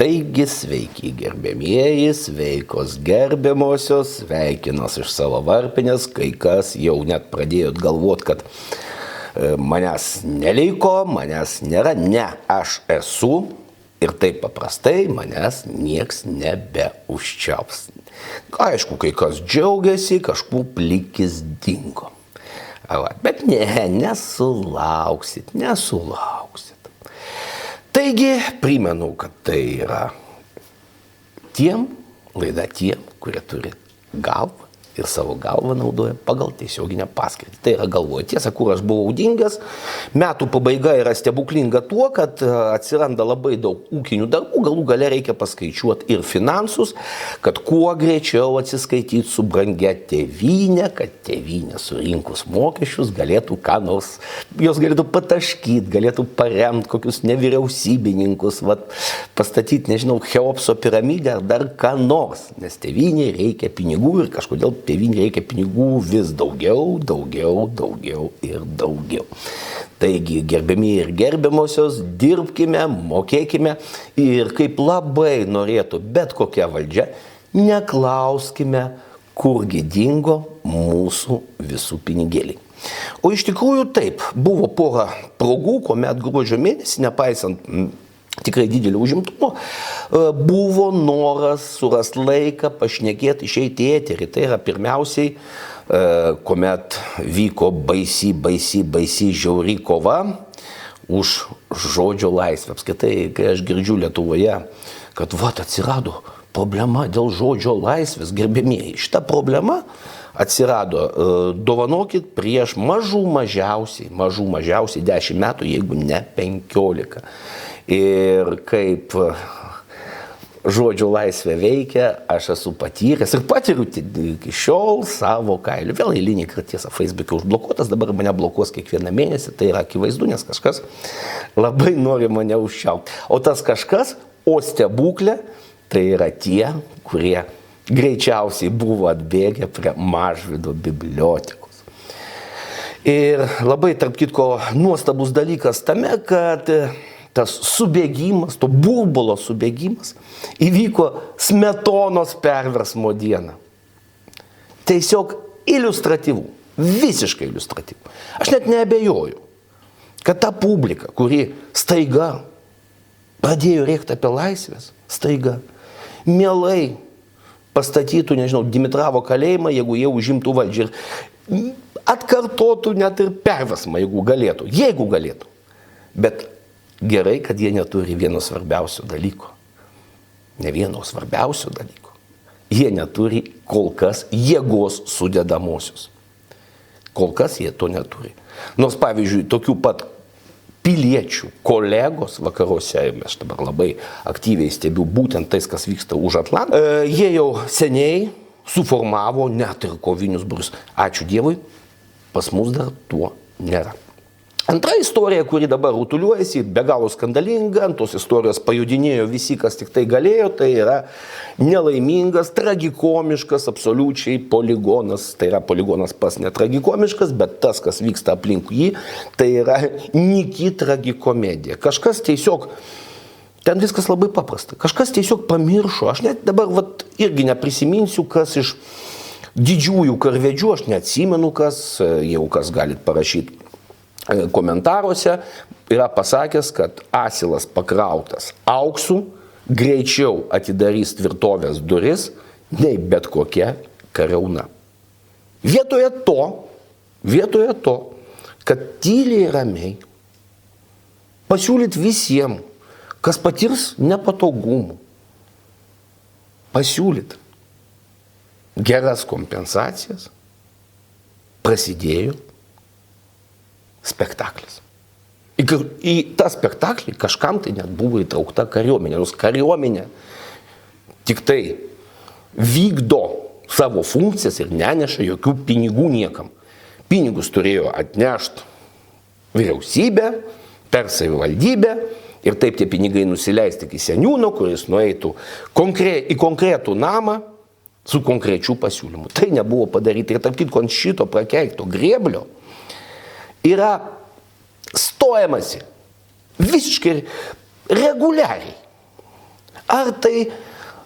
Taigi sveiki gerbėmieji, sveikos gerbiamosios, sveikinos iš savo varpinės, kai kas jau net pradėjot galvot, kad manęs neliko, manęs nėra, ne, aš esu ir taip paprastai manęs nieks nebeužčiaus. Aišku, kai kas džiaugiasi, kažkur plikis dingo. Bet ne, nesulauksit. Taigi, primenu, kad tai yra laida tiem, kurie turi galvą ir savo galvą naudoja pagal tiesioginę paskirtį. Tai yra galvoja. Tiesa, kur aš buvau dingęs, metų pabaiga yra stebuklinga tuo, kad atsiranda labai daug ūkinių darbų, galų gale reikia paskaičiuoti ir finansus, kad kuo greičiau atsiskaityti su brangia tėvynė, kad tėvynė surinkus mokesčius galėtų ką nors, jos galėtų pataškyti, galėtų paremti kokius nevyriausybininkus, pastatyti, nežinau, Cheopso piramidę ar dar ką nors, nes tėvynė reikia pinigų ir kažkodėl tėvynė reikia pinigų vis daugiau ir daugiau. Taigi, gerbiamieji ir gerbiamosios, dirbkime, mokėkime ir kaip labai norėtų bet kokia valdžia, neklauskime, kurgi dingo mūsų visų pinigėliai. O iš tikrųjų taip, buvo pora progų, kuomet gruodžio mėnesį, nepaisant tikrai didelio užimtumo, buvo noras surasti laiką, pašnekėti, išeiti į eterį. Tai yra pirmiausiai, kuomet vyko baisi žiauri kova už žodžio laisvę. Apskritai, kai aš girdžiu Lietuvoje, kad atsirado problema dėl žodžio laisvės, gerbėmieji, šita problema atsirado, dovanokit, prieš mažiausiai 10 metų, jeigu ne 15. Ir kaip žodžio laisvė veikia, aš esu patyręs ir patiriu iki šiol savo kailiu. Vėl eilinį kartą, tiesa, Facebook'e užblokuotas, dabar mane blokuos kiekvieną mėnesį, tai yra akivaizdu, nes kažkas labai nori mane užčiaupti. O tas kažkas, o stebuklė, tai yra tie, kurie greičiausiai buvo atbėgę prie Mažvydo bibliotekos. Ir labai, tarp kitko, nuostabus dalykas tame, kad tas subėgimas, to burbulo subėgimas įvyko Smetonos perversmo dieną. Tiesiog iliustratyvų, visiškai iliustratyvų. Aš net neabejoju, kad ta publika, kuri staiga pradėjo rėkti apie laisvės, staiga mielai pastatytų, nežinau, Dimitravo kalėjimą, jeigu jie užimtų valdžią ir atkartotų net ir perversmą, jeigu galėtų. Bet gerai, kad jie neturi vieno svarbiausio dalyko. Ne vieno svarbiausio dalyko. Jie neturi kol kas jėgos sudedamosios. Kol kas jie to neturi. Nors, pavyzdžiui, tokių pat piliečių, kolegos vakaruose, aš dabar labai aktyviai stebiu būtent tais, kas vyksta už Atlanto, jie jau seniai suformavo net ir kovinius būrius. Ačiū Dievui, pas mus dar tuo nėra. Antra istorija, kuri dabar rutuliuojasi, be galo skandalinga, ant tos istorijos pajudinėjo visi, kas tik tai galėjo, tai yra nelaimingas, tragikomiškas, absoliučiai poligonas, tai yra poligonas pas netragikomiškas, bet tas, kas vyksta aplink jį, tai yra nyki tragikomedija. Kažkas tiesiog, ten viskas labai paprasta, kažkas tiesiog pamiršo, aš net dabar irgi neprisiminsiu, kas iš didžiųjų karvedžių, aš neatsimenu, kas, jau kas galit parašyti komentaruose, yra pasakęs, kad asilas pakrautas auksu greičiau atidarys tvirtovės duris, nei bet kokia kariauna. Vietoje to, kad tyliai ramiai pasiūlyt visiems, kas patirs nepatogumų, pasiūlyt geras kompensacijas, prasidėjo spektaklis. Į tą spektaklį kažkam tai net buvo įtraukta kariuomenė. Nors kariuomenė tik tai vykdo savo funkcijas ir neneša jokių pinigų niekam. Pinigus turėjo atnešti vyriausybė, per savivaldybę ir taip tie pinigai nusileisti iki seniūno, kuris nueitų į konkretų namą su konkrečių pasiūlymų. Tai nebuvo padaryti ir tarp kitko ant šito prakeikto grėblio yra stojamasi visiškai reguliariai. Ar tai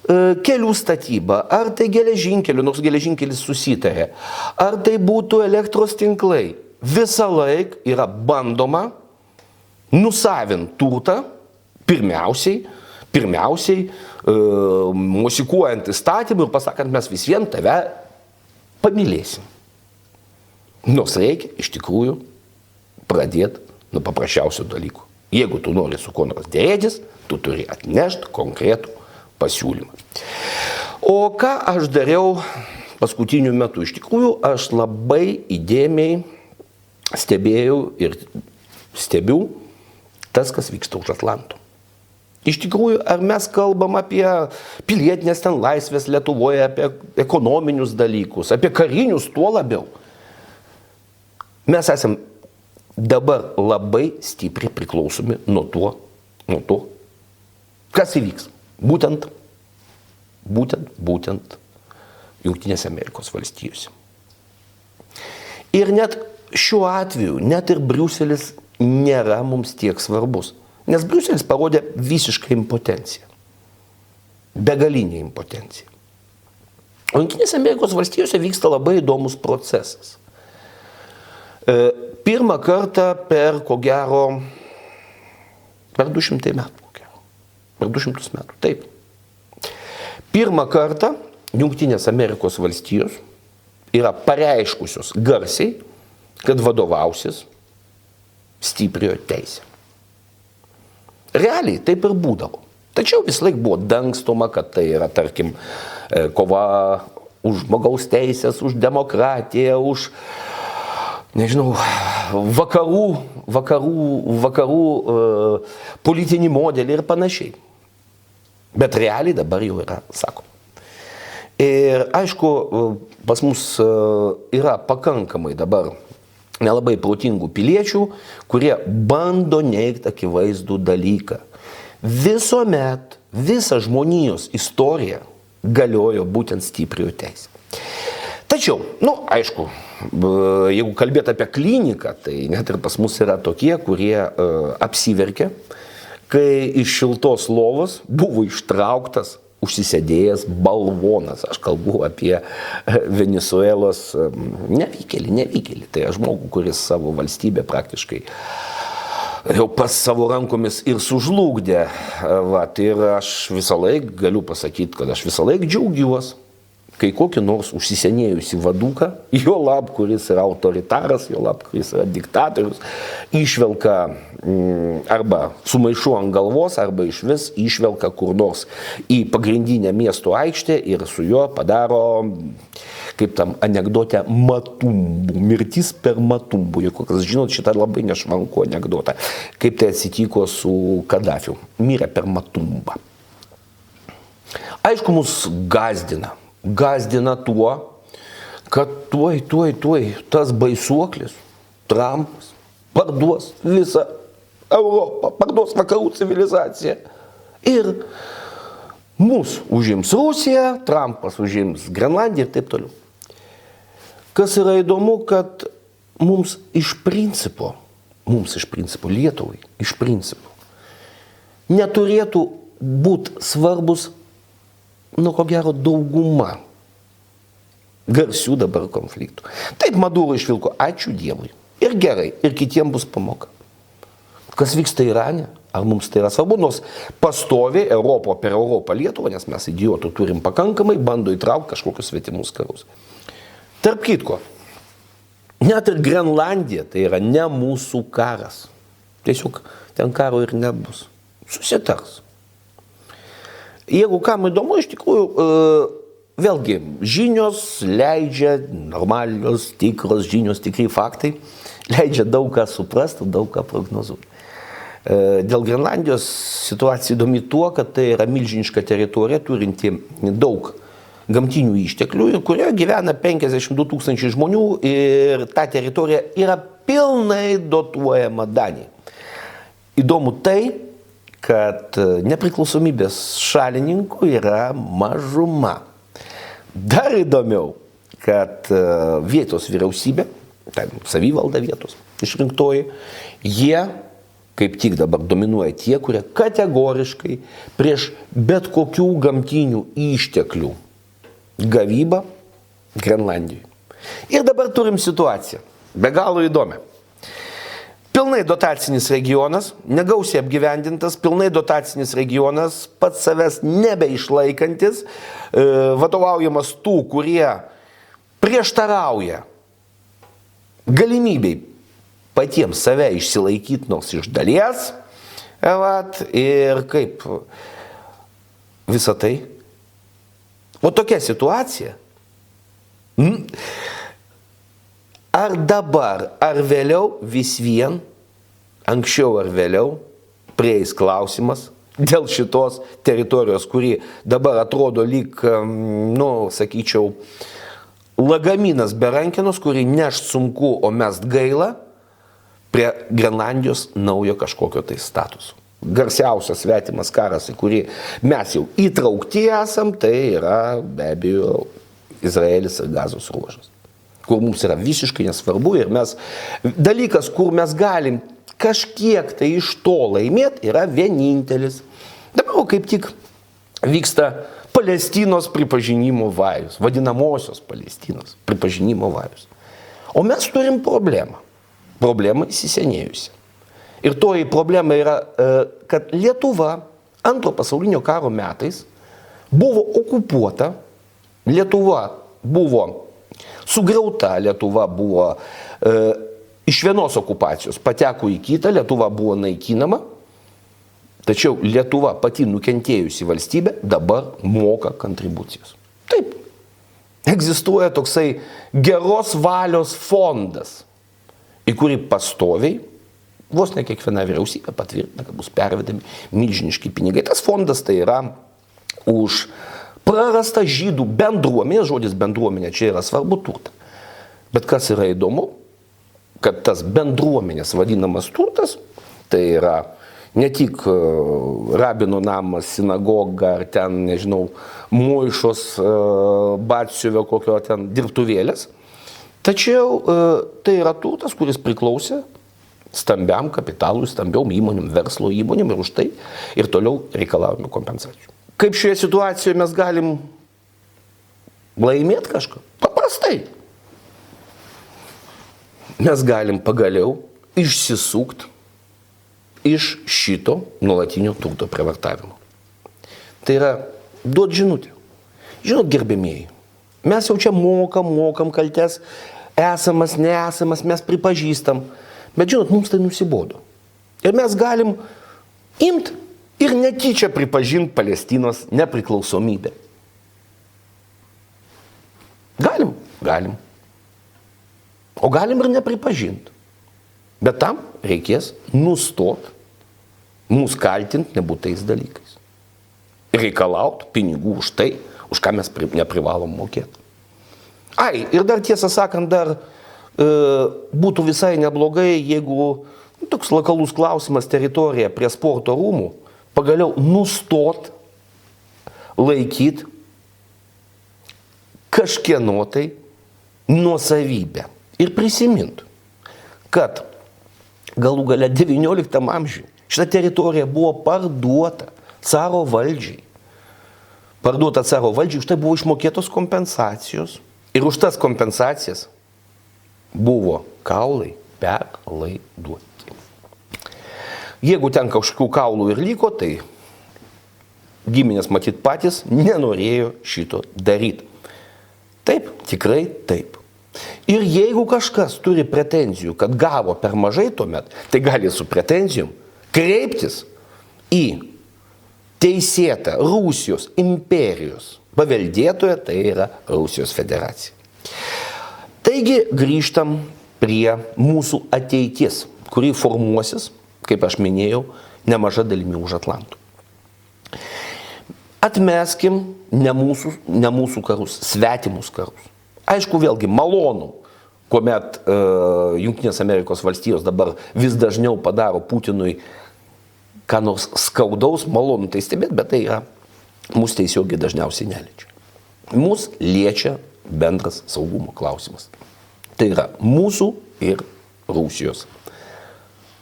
kelių statyba, ar tai geležinkelių, nors geležinkelis susitarė, ar tai būtų elektros tinklai. Visą laiką yra bandoma nusavinti turtą, pirmiausiai mosikuojant įstatymą ir pasakant, mes vis vien tave pamylėsim. Nors reikia iš tikrųjų pradėti nuo paprasčiausių dalykų. Jeigu tu nori su kuo nors dėrėtis, tu turi atnešti konkretų pasiūlymą. O ką aš dariau paskutiniu metu? Iš tikrųjų, aš labai įdėmiai stebėjau ir stebiu tas, kas vyksta už Atlanto. Iš tikrųjų, ar mes kalbam apie pilietinės ten laisvės Lietuvoje, apie ekonominius dalykus, apie karinius, tuo labiau. Mes esam dabar labai stipriai priklausomi nuo to, kas įvyks. Būtent Jungtinėse Amerikos valstijose. Ir net šiuo atveju, net ir Briuselis nėra mums tiek svarbus. Nes Briuselis parodė visišką impotenciją. Begalinę impotenciją. O Jungtinėse Amerikos valstijose vyksta labai įdomus procesas. Pirmą kartą per 200 metų. Per 200 metų, taip. Pirmą kartą Jungtinės Amerikos valstijos yra pareiškusios garsiai, kad vadovausis stipriojo teisė. Realiai taip ir būdavo. Tačiau vis laik buvo dangstoma, kad tai yra, tarkim, kova už žmogaus teisės, už demokratiją, už, nežinau, vakarų politinį modelį ir panašiai. Bet realiai dabar jau yra, sako. Ir aišku, pas mus yra pakankamai dabar nelabai protingų piliečių, kurie bando neigti akivaizdų dalyką. Visuomet, visa žmonijos istorija galiojo būtent stipriojo teisė. Tačiau, aišku, jeigu kalbėt apie kliniką, tai net ir pas mus yra tokie, kurie apsiverkė, kai iš šiltos lovos buvo ištrauktas užsisėdėjęs balvonas. Aš kalbu apie Venesuelos nevykėlį. Tai žmogų, kuris savo valstybę praktiškai jau pas savo rankomis ir sužlugdė. Ir aš visą laiką galiu pasakyti, kad aš visą laiką džiaugiuosi, kai kokį nors užsisenėjusi vaduką, jo lab, kuris yra autoritaras, jo lab, kuris yra diktatorius, išvelka arba su maišu ant galvos, arba iš vis išvelka kur nors į pagrindinę miesto aikštę ir su juo padaro, kaip tam anekdote, matumbų. Mirtis per matumbų. Juk kas žinot šitą labai nešvankų anekdotą. Kaip tai atsitiko su Kadafiu. Mirė per matumbą. Aišku, mus gazdina. Gazdina tuo, kad tuoj tas baisuoklis, Trumpas, parduos visą Europą, parduos vakarų civilizaciją. Ir mus užims Rusija, Trumpas užims Grenlandiją ir taip toliau. Kas yra įdomu, kad mums iš principo, Lietuvai, iš principo, neturėtų būti svarbus, ko gero, dauguma garsių dabar konfliktų. Taip Maduro išvilko, ačiū Dievui. Ir gerai, ir kitiems bus pamoka. Kas vyksta Irane? Ar mums tai yra svarbu? Nors pastoviai per Europą Lietuvą, nes mes idiotų turim pakankamai, bando įtraukti kažkokius svetimus karus. Tarp kitko, net ir Grenlandija tai yra ne mūsų karas. Tiesiog ten karo ir nebus. Susitars. Jeigu kam įdomu, iš tikrųjų, vėlgi, žinios leidžia, normalios, tikros žinios, tikrai faktai, leidžia daug ką suprasti, daug ką prognozuoti. Dėl Grenlandijos situacija įdomi tuo, kad tai yra milžiniška teritorija, turinti daug gamtinių išteklių, kurioje gyvena 52 000 žmonių ir ta teritorija yra pilnai dotuojama Danijai. Įdomu tai, kad nepriklausomybės šalininkų yra mažuma. Dar įdomiau, kad vietos vyriausybė, savivalda vietos išrinktoji, jie kaip tik dabar dominuoja tie, kurie kategoriškai prieš bet kokių gamtinių išteklių gavybą Grenlandijoje. Ir dabar turim situaciją, be galo įdomią. Pilnai dotacinis regionas, negausiai apgyvendintas, pilnai dotacinis regionas, pats savęs nebeišlaikantis, vadovaujamas tų, kurie prieštarauja galimybei patiems save išsilaikyti nors iš dalies. Ir kaip visą tai. O tokia situacija. Ar dabar, ar vėliau, vis vien, anksčiau ar vėliau, prieis klausimas dėl šitos teritorijos, kuri dabar atrodo lyg, sakyčiau, lagaminas be rankenos, kurį nešt sunku, o mest gaila, prie Grenlandijos naujo kažkokio tai statuso. Garsiausias svetimas karas, į kurį mes jau įtraukti esam, tai yra be abejo Izraelis ir Gazos ruožas, kur mums yra visiškai nesvarbu ir mes, dalykas, kur mes galim kažkiek tai iš to laimėti, yra vienintelis. Dabar kaip tik vyksta Palestinos pripažinimo vajus, vadinamosios Palestinos pripažinimo vajus. O mes turim problemą. Problema įsisenėjusi. Ir toji problema yra, kad Lietuva Antro pasaulinio karo metais buvo okupuota, Lietuva buvo sugriauta, Lietuva buvo iš vienos okupacijos pateko į kitą, Lietuva buvo naikinama, tačiau Lietuva pati nukentėjusi valstybė dabar moka kontribucijos. Taip, egzistuoja toksai geros valios fondas, į kurį pastoviai, vos ne kiekviena vyriausybė patvirtina, kad bus pervedami milžiniški pinigai. Tas fondas tai yra už prarastą žydų bendruomenę, žodis bendruomenė čia yra svarbu turtą. Bet kas yra įdomu, kad tas bendruomenės vadinamas turtas, tai yra ne tik rabino namas, sinagoga, ar ten, nežinau, Moišos, Batsiuvio kokio ten dirbtuvėlės, tačiau tai yra turtas, kuris priklausė stambiam kapitalui, stambiom įmonėm, verslo įmonėm ir už tai ir toliau reikalaujame kompensacijų. Kaip šioje situacijoje mes galim laimėti kažką? Paprastai. Mes galim pagaliau išsisukti iš šito nuolatinio turto prievartavimo. Tai yra duot žinutę. Žinot, gerbėmieji, mes jau čia mokam kaltes, esamas, neesamas, mes pripažįstam. Bet žinot, mums tai nusibodo. Ir mes galim imti ir netyčia pripažinti Palestinos nepriklausomybę. Galim. O galim ir nepripažinti. Bet tam reikės nustoti mus kaltinti nebūtais dalykais. Reikalauti pinigų už tai, už ką mes neprivalom mokėti. Ir dar tiesą sakant, dar būtų visai neblogai, jeigu toks lokalus klausimas teritorija prie sporto rūmų pagaliau nustot laikyti kažkieno tai nuosavybę ir prisimint, kad galų gale 19 amžiuje šita teritorija buvo parduota caro valdžiai. Parduota caro valdžiai, už tai buvo išmokėtos kompensacijos. Ir už tas kompensacijas buvo kaulai perlaiduoti. Jeigu ten kažkokių kaulų ir liko, tai giminės matyt patys nenorėjo šito daryti. Taip, tikrai taip. Ir jeigu kažkas turi pretenzijų, kad gavo per mažai tuomet, tai gali su pretenzijom kreiptis į teisėtą Rusijos imperijos paveldėtoją, tai yra Rusijos federacija. Taigi grįžtam prie mūsų ateities, kuri formuosis, kaip aš minėjau, nemaža dalimi už Atlanto. Atmeskim ne mūsų karus, svetimus karus. Aišku, vėlgi malonu, kuomet Jungtinės Amerikos valstijos dabar vis dažniau padaro Putinui ką nors skaudaus, malonu tai stebėti, bet tai yra mūsų tiesiogiai dažniausiai neliečia. Mūsų liečia bendras saugumo klausimas. Tai yra mūsų ir Rusijos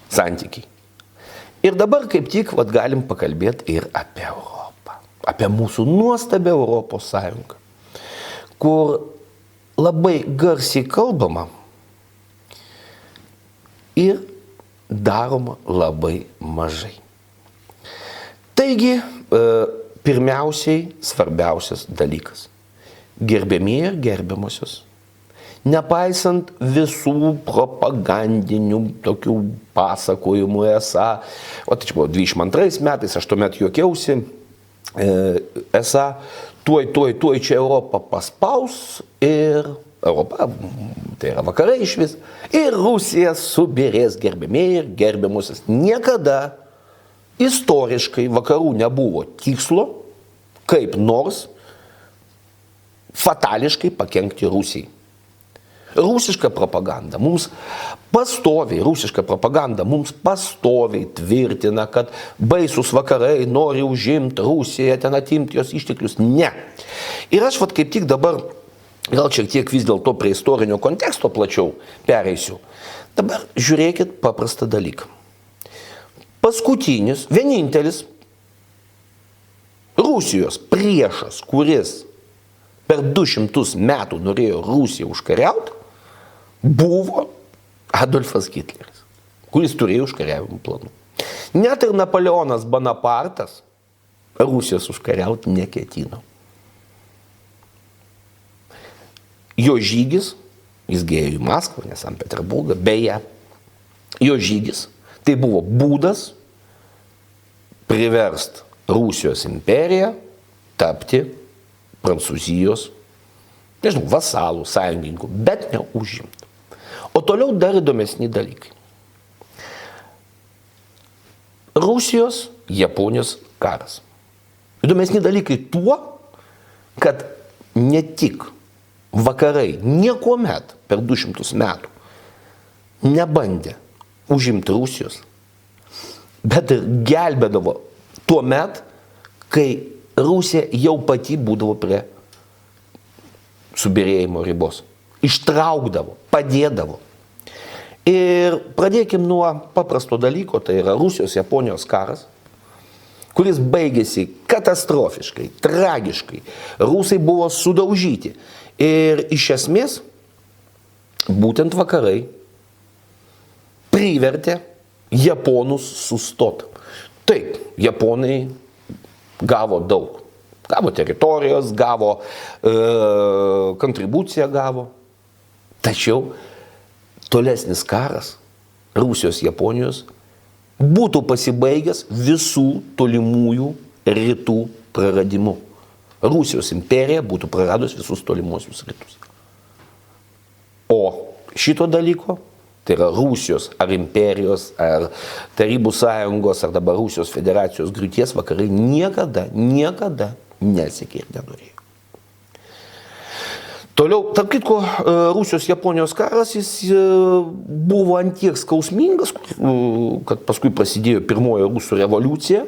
santykiai. Ir dabar kaip tik galim pakalbėti ir apie Europą. Apie mūsų nuostabią Europos Sąjungą, kur labai garsiai kalbama ir daroma labai mažai. Taigi, pirmiausiai svarbiausias dalykas. Gerbiamieji ir gerbiamosios, nepaisant visų propagandinių tokių pasakojimų esą, o tai čia buvo 22 metais, aš tuomet juokiausi, esą tuoj čia Europą paspaus ir Europa, tai yra vakarai išvis, ir Rusija subirės, gerbiamieji ir gerbiamosios. Niekada istoriškai vakarų nebuvo tikslo, kaip nors fatališkai pakenkti Rusijai. Rusiška propaganda mums pastoviai tvirtina, kad baisus vakarai nori užimti Rusiją, ten atimti jos išteklius. Ne. Ir aš kaip tik dabar, gal šiek tiek vis dėlto prie istorinio konteksto plačiau pereisiu. Dabar žiūrėkit paprastą dalyką. Paskutinis, vienintelis Rusijos priešas, kuris per 200 metų norėjo Rusiją užkariauti, buvo Adolfas Hitleris, kuris turėjo užkariavimo planų. Net ir Napoleonas Bonapartas Rusijos užkariauti neketino. Jo žygis, jis ėjo į Maskvą, ne Sankt Peterburgą, beje, jo žygis tai buvo būdas priverst Rusijos imperiją tapti Prancūzijos, vasalų, sąjungininkų, bet ne užimti. O toliau dar įdomesni dalykai. Rusijos, Japonijos karas. Įdomesni dalykai tuo, kad ne tik vakarai niekuomet per 200 metų nebandė užimti Rusijos, bet ir gelbėdavo tuo met, kai Rusija jau pati būdavo prie subirėjimo ribos. Ištraukdavo, padėdavo. Ir pradėkim nuo paprasto dalyko, tai yra Rusijos-Japonijos karas, kuris baigėsi katastrofiškai, tragiškai. Rusai buvo sudaužyti. Ir iš esmės, būtent vakarai privertė Japonus sustot. Taip, Japonai gavo daug. Gavo teritorijos, gavo kontribuciją gavo. Tačiau tolesnis karas Rusijos-Japonijos būtų pasibaigęs visų tolimųjų rytų praradimu. Rusijos imperija būtų praradus visus tolimuosius rytus. O šito dalyko, tai yra Rusijos ar imperijos, ar Tarybų sąjungos, ar dabar Rusijos federacijos griūties vakarai niekada nesiekė ir nenorėjo. Toliau, tarp kitko, Rusijos-Japonijos karas jis buvo ant tiek skausmingas, kad paskui prasidėjo pirmoji Rusų revoliucija,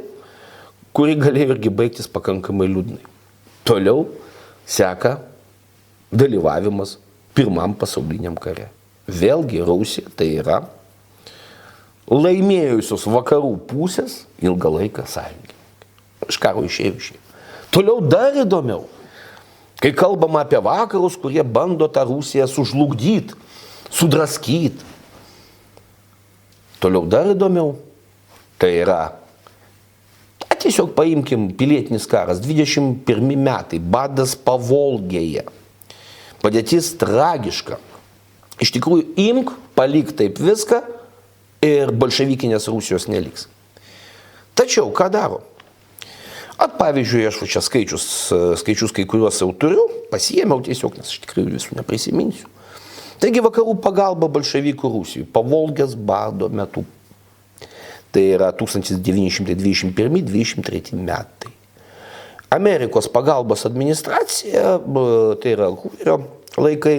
kuri galėjo irgi baigtis pakankamai liūdnai. Toliau seka dalyvavimas Pirmam pasauliniam kare. Vėlgi Rusija tai yra laimėjusios vakarų pusės ilgą laiką sąjungininkai. Iš karo išėjo. Toliau dar įdomiau, kai kalbama apie vakarus, kurie bando tą Rusiją sužlugdyti, sudraskyti. Toliau dar įdomiau, tai yra, tiesiog paimkim pilietinis karas, 21 metai, badas Pavolgėje. Padėtis tragiška. Iš tikrųjų, imk, palik taip viską ir bolševikinės Rusijos neliks. Tačiau, ką daro? Pavyzdžiui, aš čia skaičius kai kuriuos jau turiu, pasiėmiau tiesiog, nes aš tikrai visų neprisiminsiu. Taigi vakarų pagalba bolševikų Rusijai Pavolgės bado metu. Tai yra 1921-1923 metai. Amerikos pagalbos administracija, tai yra Hooverio laikai,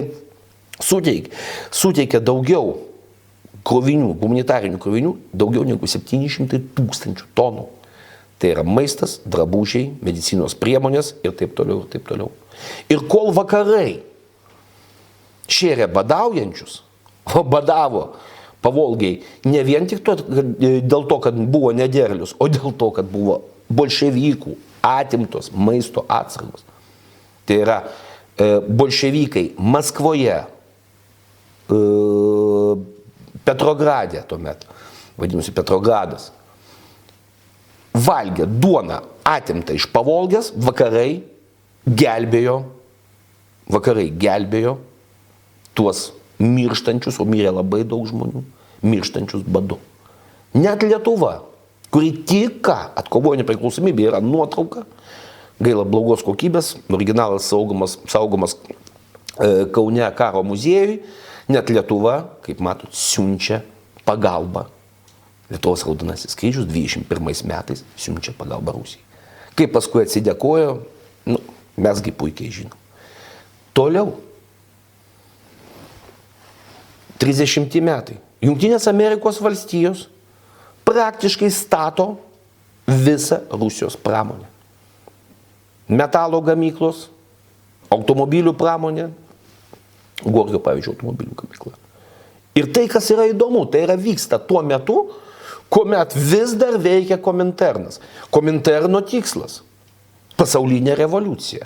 suteikė daugiau krovinių, humanitarinių krovinių, daugiau negu 700 000 tonų. Tai yra maistas, drabužiai, medicinos priemonės ir taip toliau, ir taip toliau. Ir kol vakarai šėrė badaujančius, o badavo Pavolgiai ne vien tik dėl to, kad buvo nederlius, o dėl to, kad buvo bolševikų atimtos maisto atsargos. Tai yra bolševikai Maskvoje, Petrograde tuomet, vadinasi Petrogradas, valgė duoną atimtą iš Pavolgės, vakarai gelbėjo tuos mirštančius, o mirė labai daug žmonių, mirštančius badu. Net Lietuva, kuri tik ką atkovojo nepriklausomybę, yra nuotrauka, gaila blogos kokybės, originalas saugomas Kaune karo muziejui, net Lietuva, kaip matot, siunčia pagalbą. Lietuvos Raudonasis kryžius 21 metais siunčia pagalbą Rusijai. Kaip paskui atsidėkojo, mesgi puikiai žinom. Toliau. 30 metai. Jungtinės Amerikos valstijos praktiškai stato visą Rusijos pramonę. Metalo gamyklos, automobilių pramonė, Gorkio, pavyzdžiui, automobilių gamykla. Ir tai, kas yra įdomu, tai yra vyksta tuo metu, kuomet vis dar veikia Kominternas. Kominterno tikslas – pasaulinė revoliucija.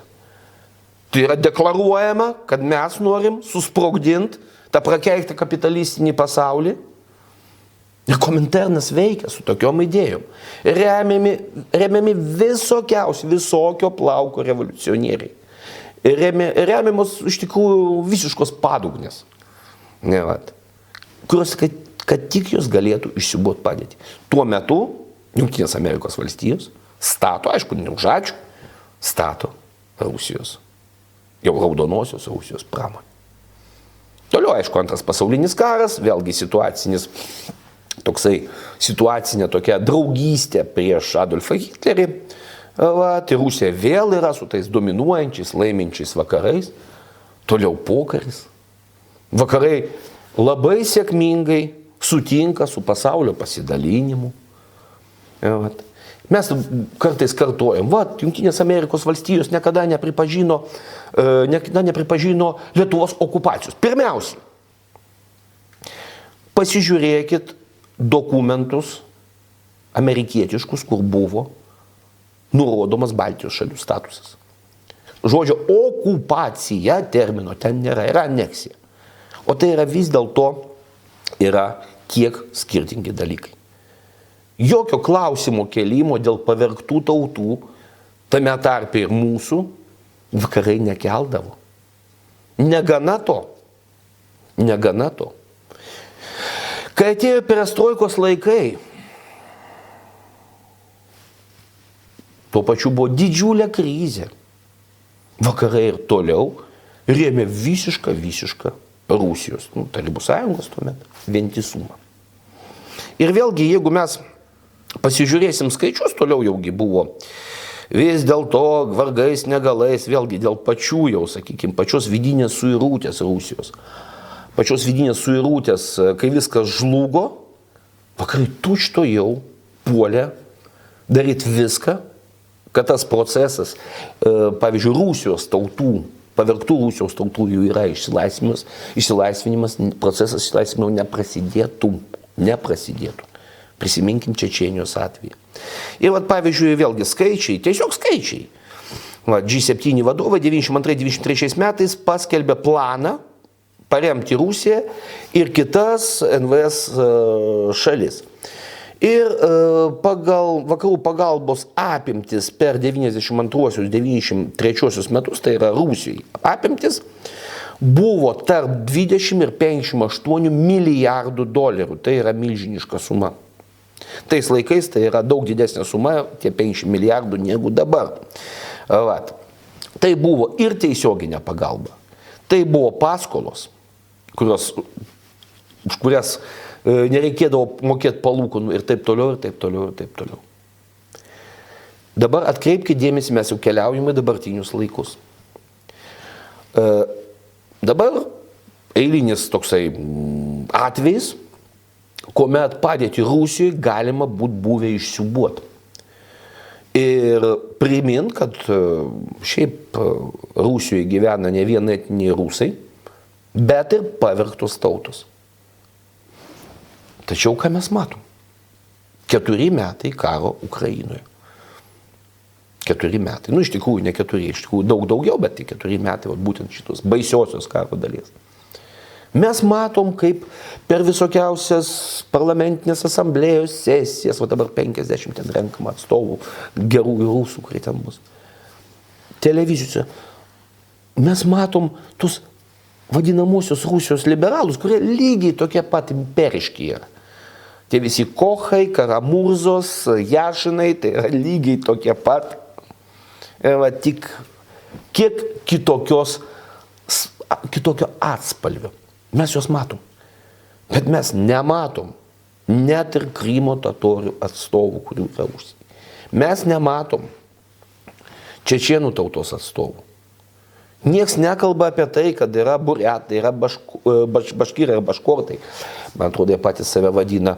Tai yra deklaruojama, kad mes norim susprogdinti tą prakeiktą kapitalistinį pasaulį. Ir Kominternas veikia su tokiom idėjom. Remiami visokio plauko revoliucionieriai. Remiamos iš tikrųjų visiškos padugnės. Kurios, kad tik jos galėtų išsiūbuoti padėtį. Tuo metu Jungtinės Amerikos valstijos stato, aišku, ne už ačiū, stato Rusijos, jau raudonosios Rusijos pramonę. Toliau, aišku, antras pasaulinis karas, vėlgi situacinė tokia draugystė prieš Adolfą Hitlerį. Tai Rusija vėl yra su tais dominuojančiais, laiminčiais vakarais. Toliau pokaris. Vakarai labai sėkmingai sutinka su pasaulio pasidalinimu. Mes kartais kartuojam, Jungtinės Amerikos valstijos niekada nepripažino Lietuvos okupacijos. Pirmiausia, pasižiūrėkit dokumentus amerikietiškus, kur buvo nurodomas Baltijos šalių statusas. Žodžio okupacija termino ten nėra, yra aneksija. O tai yra vis dėlto yra kiek skirtingi dalykai. Jokio klausimo kelimo dėl pavergtų tautų, tame tarpe ir mūsų, vakarai nekeldavo. Negana to. Kai atėjo perestroikos laikai, tuo pačiu buvo didžiulė krizė. Vakarai ir toliau rėmė visišką Rusijos, Tarybų sąjungos tuomet, vientisumą. Ir vėlgi, jeigu mes pasižiūrėsim skaičius, toliau jaugi buvo vis dėlto vargais, negalais, vėlgi dėl pačių jau, sakykime, pačios vidinės suirutės Rusijos. Pačios vidinės suirutės, kai viskas žlugo, vakarai tučto jau puolė daryti viską, kad tas procesas, pavyzdžiui, Rusijos tautų, pavergtų Rusijos tautų jų yra išsilaisvinimas, procesas išsilaisvinimo neprasidėtų. Prisiminkim Čečėnijos atvejį. Ir pavyzdžiui, vėlgi skaičiai, tiesiog skaičiai. G7 vadovai 92-93 metais paskelbė planą paremti Rusiją ir kitas NVS šalis. Ir pagal vakarų pagalbos apimtis per 92-93 metus, tai yra Rusijai apimtis, buvo tarp 20 ir 58 milijardų dolerių. Tai yra milžiniška suma. Tais laikais tai yra daug didesnė suma, tie 50 milijardų negu dabar. Tai buvo ir tiesioginė pagalba. Tai buvo paskolos, už kurias nereikėdavo mokėti palūkanų ir taip toliau. Dabar atkreipkite dėmesį, mes jau keliaujame dabartinius laikus. Dabar eilinis toksai atvejis, kuomet padėti Rusijoje galima būti buvę išsiūbuoti. Ir primint, kad šiaip Rusijoje gyvena ne vien etniniai rusai, bet ir pavergtos tautos. Tačiau ką mes matom? 4 metai karo Ukrainoje. 4 metai. Nu, iš tikrųjų, ne 4, iš tikrųjų daug daugiau, bet tik 4 metai, būtent šitos baisiosios karo dalies. Mes matom, kaip per visokiausias parlamentinės asamblėjos sesijas, o dabar 50 ten renkama atstovų, gerųjų rusų, kurie ten bus, televizijose, mes matom tus vadinamosios Rusijos liberalus, kurie lygiai tokie pat imperiški yra. Tie visi Kochai, Karamurzos, Jašinai, tai yra lygiai tokie pat. Tik kiek kitokio atspalvio. Mes juos matom. Bet mes nematom net ir Krymo totorių atstovų, kurių yra užsienį. Mes nematom čečėnų tautos atstovų. Niekas nekalba apie tai, kad yra buriatai, yra baškirai, yra baškortai. Man atrodo, jie patys save vadina.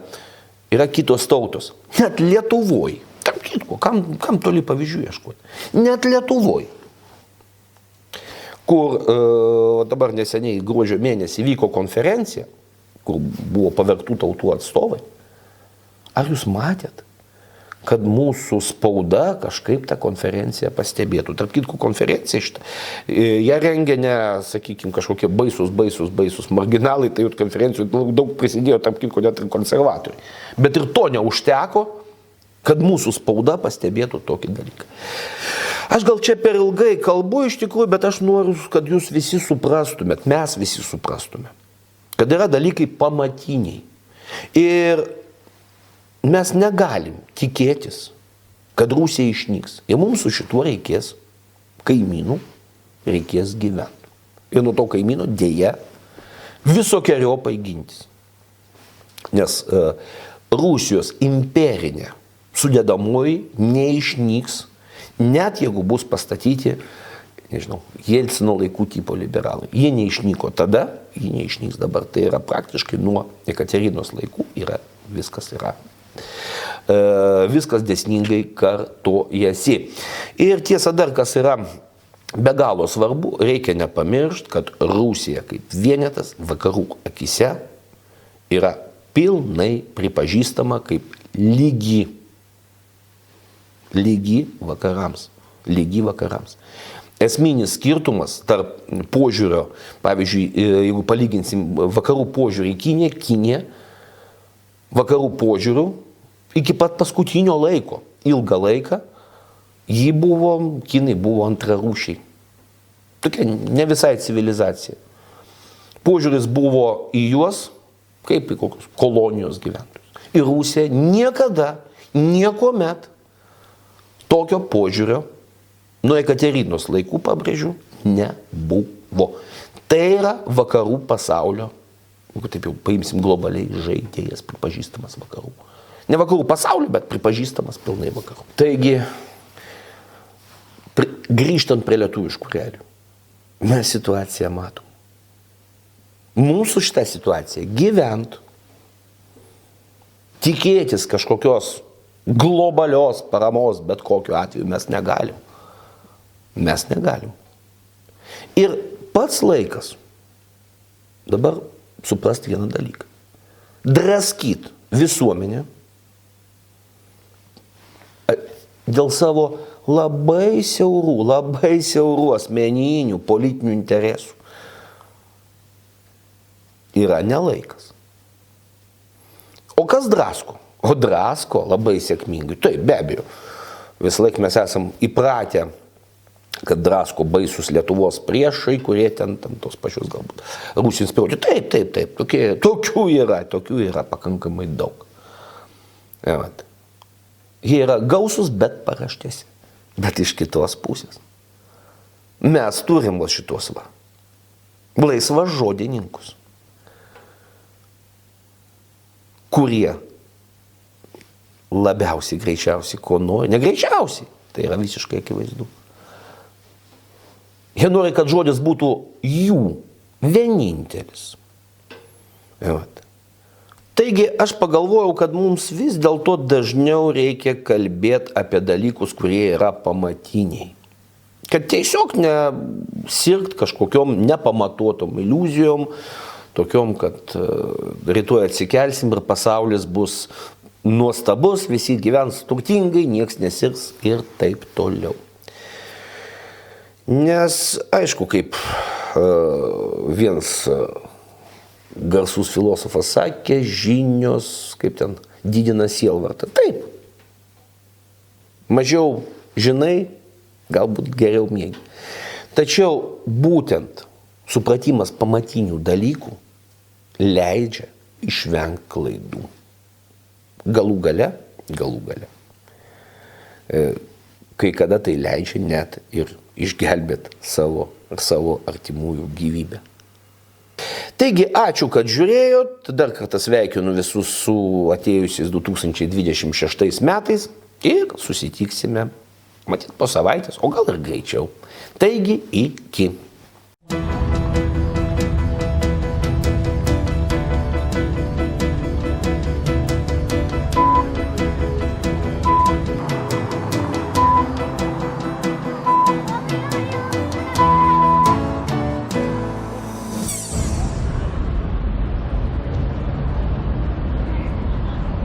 Yra kitos tautos. Net Lietuvoje. Tarp kitko, kam toli pavyzdžių ieškoti? Net Lietuvoje. Kur dabar neseniai gruodžio mėnesį vyko konferencija, kur buvo pavergtų tautų atstovai. Ar jūs matėt, kad mūsų spauda kažkaip tą konferenciją pastebėtų? Tarp kitko, konferencija šitą, ją rengia ne, sakykime, kažkokie baisus marginalai, tai jau konferencijų daug prisidėjo, tarp kitko, net ir konservatoriai. Bet ir to neužteko, kad mūsų spauda pastebėtų tokį dalyką. Aš gal čia per ilgai kalbu iš tikrųjų, bet aš noriu, kad jūs visi suprastumėt, mes visi suprastume, kad yra dalykai pamatiniai. Ir mes negalim tikėtis, kad Rusija išnyks. Ir mums su šituo reikės kaimynų, reikės gyventi. Ir nuo to kaimyno dėja visokiojopai gintis. Nes Rusijos imperinė sudedamoji neišnyks, net jeigu bus pastatyti, nežinau, Jelcino laikų tipo liberalai. Jie neišnyko tada, jie neišnyks dabar. Tai yra praktiškai nuo Jekaterinos laikų viskas yra. Viskas dėsningai kartojasi. Ir tiesa dar, kas yra be galo svarbu, reikia nepamiršti, kad Rusija kaip vienetas vakarų akise yra pilnai pripažįstama kaip lygi vakarams. Lygi vakarams. Esminis skirtumas tarp požiūrio, pavyzdžiui, jeigu palyginsim vakarų požiūrį į Kiniją, Kinija vakarų požiūrių iki pat paskutinio laiko, ilgą laiką, Kinai buvo antrarūšiai. Tokia ne visai civilizacija. Požiūris buvo į juos kaip į kokius kolonijos gyventojus. Ir Rusija niekada, niekuomet tokio požiūrio nuo Jekaterinos laikų, pabrėžiu, nebuvo. Tai yra vakarų pasaulio, jeigu taip jau paimsim globaliai, žaidėjas pripažįstamas vakarų. Ne vakarų pasaulio, bet pripažįstamas pilnai vakarų. Taigi, grįžtant prie lietuviškų realių, mes situaciją matom. Mūsų šitą situaciją gyvent, tikėtis kažkokios globalios paramos, bet kokiu atveju mes negalim. Mes negalim. Ir pats laikas dabar suprasti vieną dalyką. Draskyt visuomenę dėl savo labai siaurų asmeninių politinių interesų yra nelaikas. O kas drasko? O drasko labai sėkmingai. Taip, be abejo. Vis laik mes esam įpratę, kad drasko baisus Lietuvos priešai, kurie ten tos pačios galbūt Rusijos inspiruoti. Taip. Tokių yra pakankamai daug. Jie yra gausus, bet paraštėsi. Bet iš kitos pusės. Mes turim šitos laisvas žodininkus, kurie labiausiai greičiausiai ko nori. Negreičiausiai, tai yra visiškai akivaizdu. Jie nori, kad žodis būtų jų vienintelis. Taigi aš pagalvojau, kad mums vis dėlto dažniau reikia kalbėti apie dalykus, kurie yra pamatiniai. Kad tiesiog nesirgt kažkokiom nepamatuotom iliuzijom, tokiom, kad rytoj atsikelsim ir pasaulis bus nuostabus, visi gyvens turtingai, nieks nesirs ir taip toliau. Nes, aišku, kaip vienas garsus filosofas sakė, žinios, kaip ten, didina sielvartą. Taip. Mažiau žinai, galbūt geriau miegi. Tačiau būtent supratimas pamatinių dalykų leidžia išvengti klaidų. Galų gale, kai kada tai leidžia net ir išgelbėti savo ir savo artimųjų gyvybę. Taigi, ačiū, kad žiūrėjot. Dar kartą sveikinu visus su atėjusiais 2026 metais ir susitiksime, matyt, po savaitės, o gal ir greičiau. Taigi, iki.